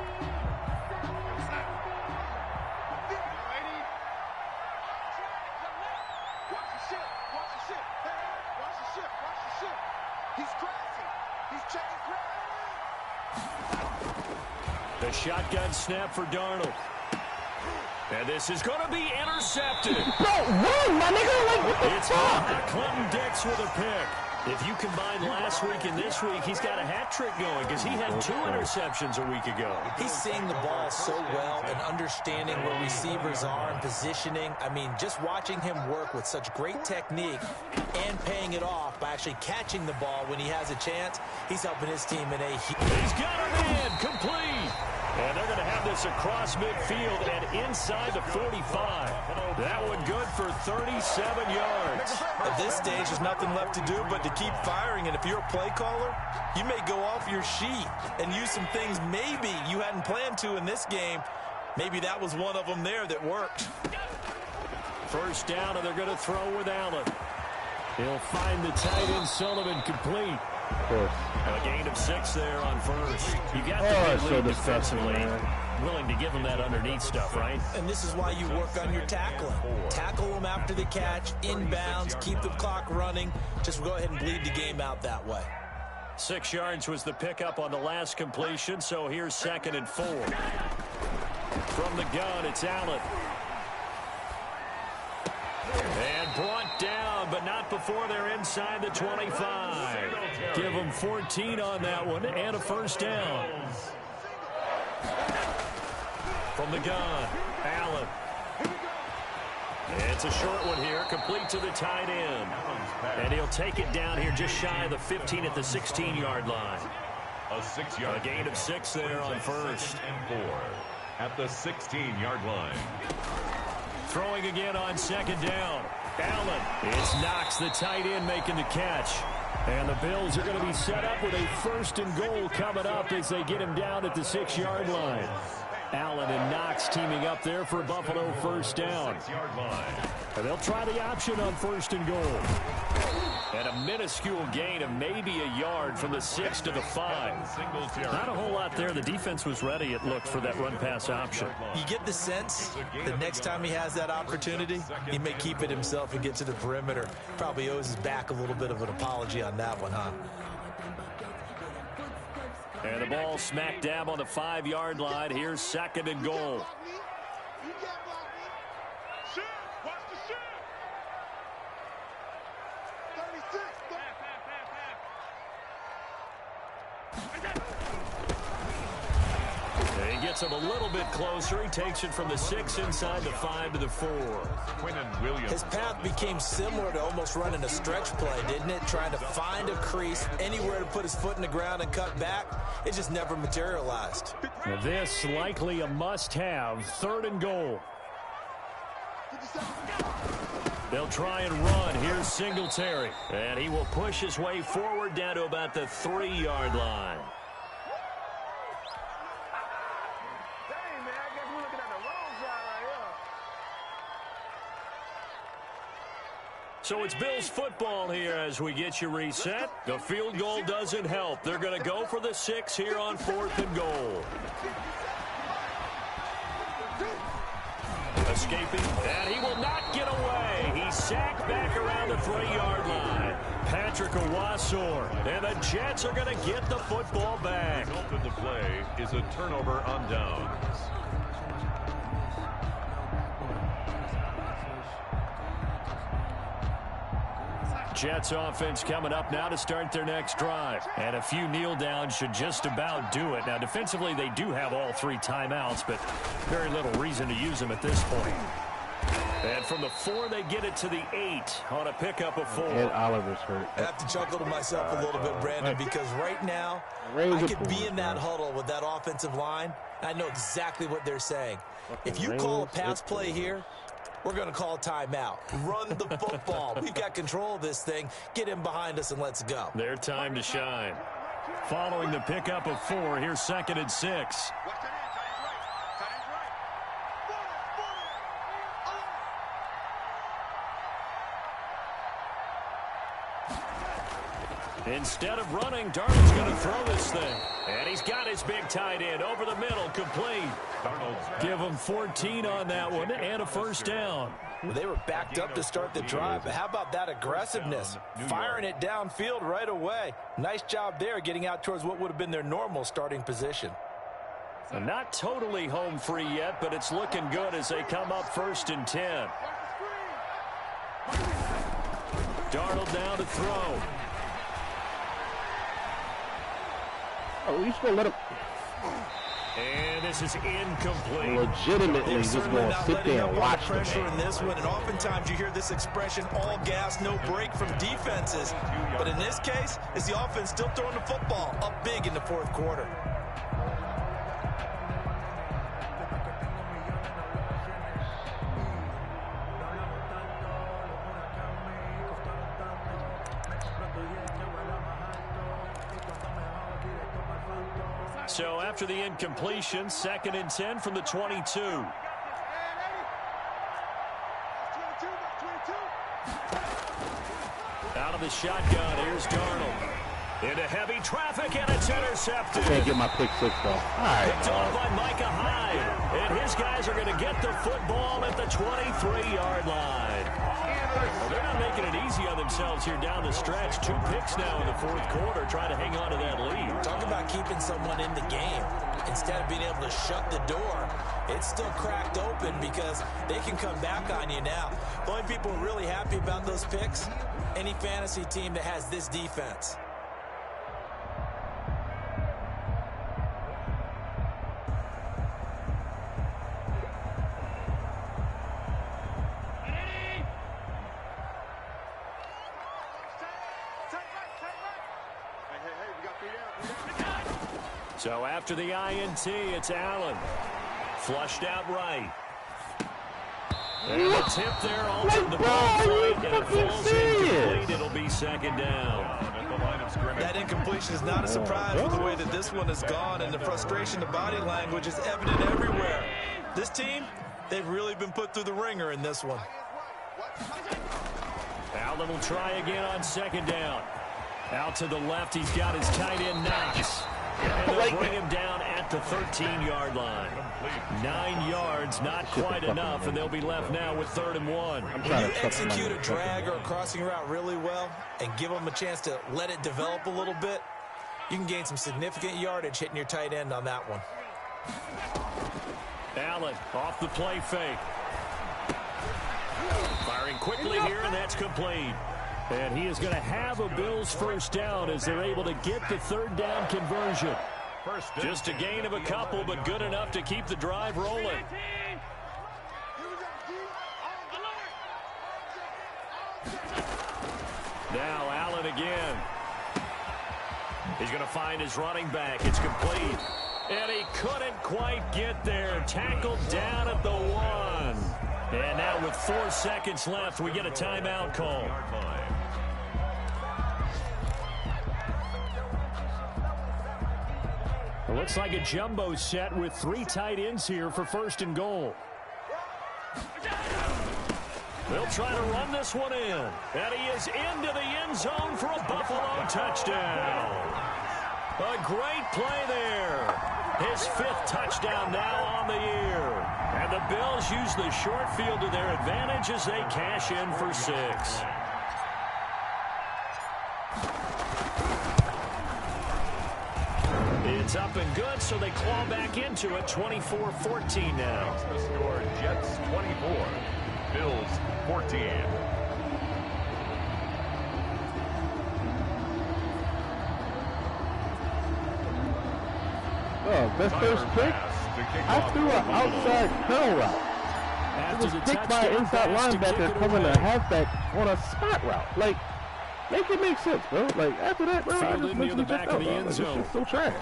The shotgun snap for Darnold. And this is going to be intercepted. Run, my nigga. Like, what the It's fuck? Clinton Dix with a pick. If you combine last week and this week, he's got a hat trick going because he had 2 interceptions a week ago. He's seeing the ball so well and understanding where receivers are and positioning. I mean, just watching him work with such great technique and paying it off by actually catching the ball when he has a chance, he's helping his team in a... He's got him in, complete. And they're going to have this across midfield and inside the 45. That one good for 37 yards. At this stage, there's nothing left to do but to keep firing. And if you're a play caller, you may go off your sheet and use some things maybe you hadn't planned to in this game. Maybe that was one of them there that worked. First down, and they're going to throw with Allen. He'll find the tight end Sullivan complete. A gain of 6 there on first. You got the lead defensively. Willing to give him that underneath stuff, right? And this is why you work on your tackling. Tackle them after the catch, inbounds, keep the clock running. Just go ahead and bleed the game out that way. 6 yards was the pickup on the last completion, so here's 2nd and 4. From the gun, it's Allen. And brought down, but not before they're inside the 25. Give them 14 on that one and a first down. From the gun, Allen. It's a short one here, complete to the tight end. And he'll take it down here just shy of the 15 at the 16-yard line. A 6-yard gain of 6 there on first. And 4 at the 16-yard line. Throwing again on 2nd down. Allen. It's Knox, the tight end, making the catch. And the Bills are going to be set up with a 1st and goal coming up as they get him down at the 6-yard line. Allen and Knox teaming up there for Buffalo first down. 6-yard line. And they'll try the option on 1st and goal. And a minuscule gain of maybe a yard from the 6 to the 5. Not a whole lot there. The defense was ready, it looked, for that run-pass option. You get the sense that next time he has that opportunity, he may keep it himself and get to the perimeter. Probably owes his back a little bit of an apology on that one, huh? And the ball smack dab on the 5-yard line. Here's 2nd and goal. He gets him a little bit closer. He takes it from the 6 inside the 5 to the 4. Quinnen Williams. His path became similar to almost running a stretch play, didn't it? Trying to find a crease, anywhere to put his foot in the ground and cut back. It just never materialized. Now this likely a must-have. 3rd and goal. They'll try and run. Here's Singletary. And he will push his way forward down to about the 3-yard line. So it's Bills football here as we get you reset. The field goal doesn't help. They're going to go for the 6 here on 4th and goal. Escaping, and he will not get away. He's sacked back around the 3-yard line. Patrick Owasor, and the Jets are going to get the football back. The result of the play is a turnover on downs. Jets offense coming up now to start their next drive. And a few kneel downs should just about do it. Now, defensively, they do have all 3 timeouts, but very little reason to use them at this point. And from the 4, they get it to the 8 on a pickup of 4. And Oliver's hurt. I have to chuckle to myself a little bit, Brandon, because right now, I could be in that huddle with that offensive line. I know exactly what they're saying. If you call a pass play here, we're going to call a timeout. Run the football. We've got control of this thing. Get him behind us and let's go. Their time to shine. Following the pickup of 4, here's 2nd and 6. Instead of running, Darnold's going to throw this thing. And he's got his big tight end over the middle, complete. Give him 14 on that one and a first down. Well, they were backed up to start the drive, but how about that aggressiveness? Firing it downfield right away. Nice job there getting out towards what would have been their normal starting position. Not totally home free yet, but it's looking good as they come up 1st and 10. Darnold now to throw. Oh, he's going to let him. And this is incomplete. Legitimately just going to sit there and watch pressure in this one, and oftentimes you hear this expression, all gas, no break from defenses. But in this case, is the offense still throwing the football up big in the 4th quarter. So after the incompletion, 2nd and 10 from the 22. Out of the shotgun, here's Darnold. Into heavy traffic, and it's intercepted. Can't get my pick 6, though. All right. Picked off by Micah Hyde. And his guys are going to get the football at the 23-yard line. Well, they're not making it easy on themselves here down the stretch. 2 picks now in the 4th quarter, trying to hang on to that lead. Talk about keeping someone in the game. Instead of being able to shut the door, it's still cracked open because they can come back on you now. The only people really happy about those picks, any fantasy team that has this defense. So after the INT, it's Allen. Flushed out right. And the tip there altered the ball flight, and it falls incomplete. It'll be 2nd down. That incompletion is not a surprise with the way that this one has gone, and the frustration, the body language is evident everywhere. This team, they've really been put through the ringer in this one. Allen will try again on 2nd down. Out to the left, he's got his tight end Knox. And they'll bring him down at the 13-yard line. 9 yards, not quite enough, and they'll be left now with 3rd and 1. When you execute a drag or a crossing route really well and give them a chance to let it develop a little bit, you can gain some significant yardage hitting your tight end on that one. Allen off the play fake. Firing quickly here, and that's complete. And he is going to have a Bills first down as they're able to get the 3rd down conversion. Just a gain of a couple, but good enough to keep the drive rolling. Now Allen again. He's going to find his running back. It's complete. And he couldn't quite get there. Tackled down at the 1. And now with 4 seconds left, we get a timeout call. It looks like a jumbo set with 3 tight ends here for 1st and goal. They'll try to run this one in. And he is into the end zone for a Buffalo touchdown. A great play there. His 5th touchdown now on the year. And the Bills use the short field to their advantage as they cash in for 6. It's up and good, so they claw back into it, 24-14 now. The score, Jets 24, Bills 14. Oh, best first pick? I threw an outside curl route. It was picked by an inside linebacker covering a halfback on a spot route. Like, make it make sense, bro. Like, after that, bro, I just mentally checked out, bro. Like, this shit's so trash.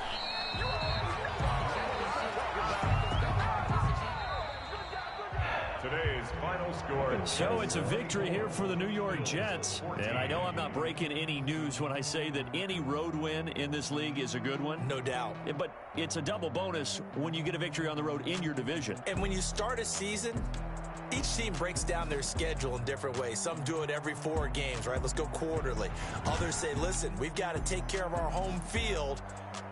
Today's final score. So it's a victory here for the New York Jets. And I know I'm not breaking any news when I say that any road win in this league is a good one. No doubt. But it's a double bonus when you get a victory on the road in your division. And when you start a season, each team breaks down their schedule in different ways. Some do it every 4 games, right? Let's go quarterly. Others say, listen, we've got to take care of our home field.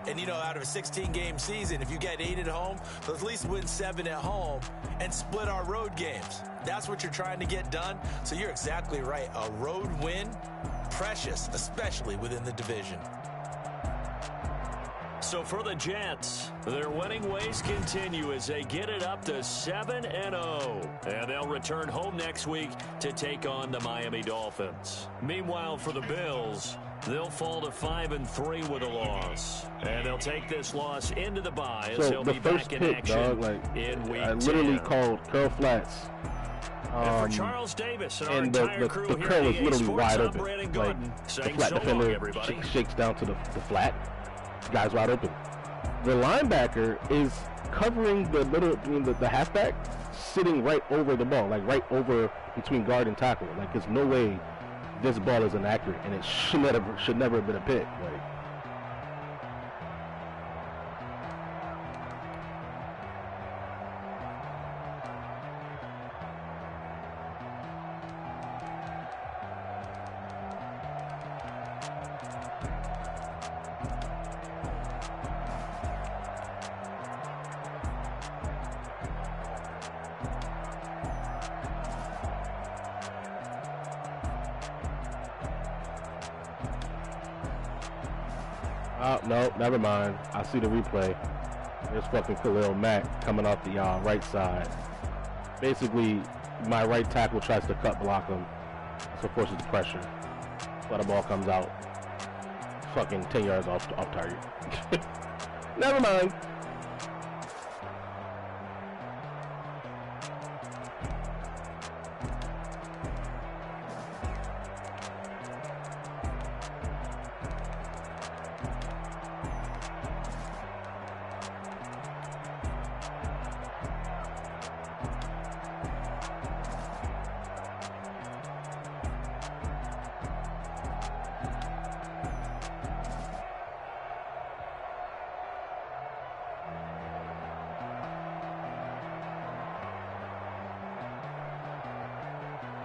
And, you know, out of a 16-game season, if you get 8 at home, let's at least win 7 at home and split our road games. That's what you're trying to get done. So you're exactly right. A road win, precious, especially within the division. So for the Jets, their winning ways continue as they get it up to 7-0. And they'll return home next week to take on the Miami Dolphins. Meanwhile, for the Bills, they'll fall to 5-3 with a loss. And they'll take this loss into the bye as they'll be back in action in week 10. I literally called curl flats. And for Charles Davis and our entire the crew here curl at is EA literally Sports, wide I'm open. Brandon Like, Gordon, the saying flat so long, defender everybody. shakes down to the flat. Guy's wide open. The linebacker is covering the middle, the halfback, sitting right over the ball, like right over between guard and tackle. Like, there's no way this ball is inaccurate, and it should never have been a pick. Like, no, never mind. I see the replay. There's fucking Khalil Mack coming off the right side. Basically, my right tackle tries to cut block him, so forces the pressure. So the ball comes out, fucking 10 yards off target. Never mind.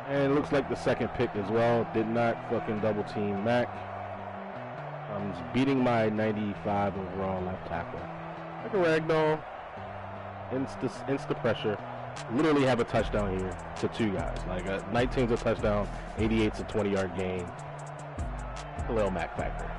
And it looks like the second pick as well did not fucking double team Mac. Beating my 95 overall left tackle. Like a ragdoll. Insta pressure. Literally have a touchdown here to 2 guys. Like 19's a touchdown, 88's a 20-yard gain. Khalil Mack factor.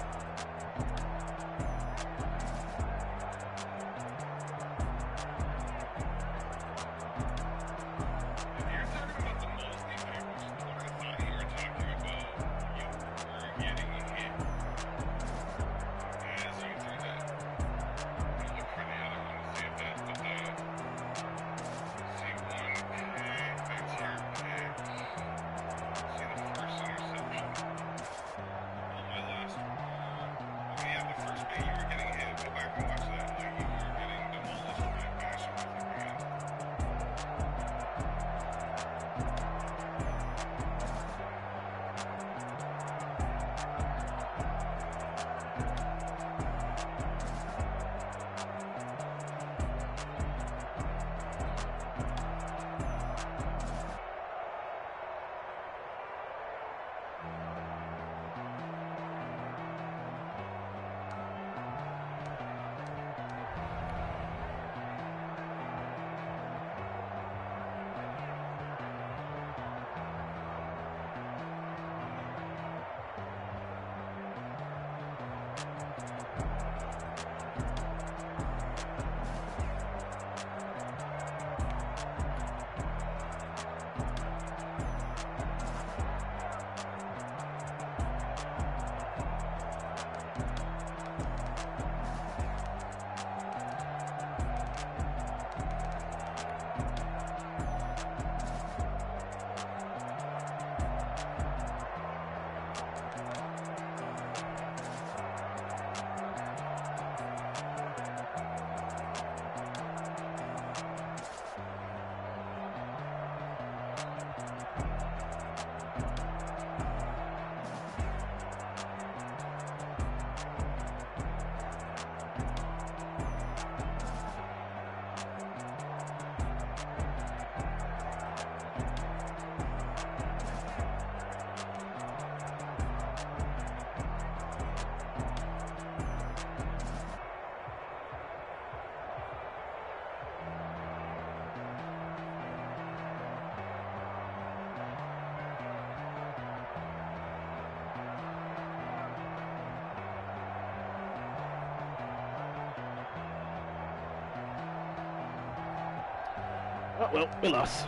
Oh, well, we lost.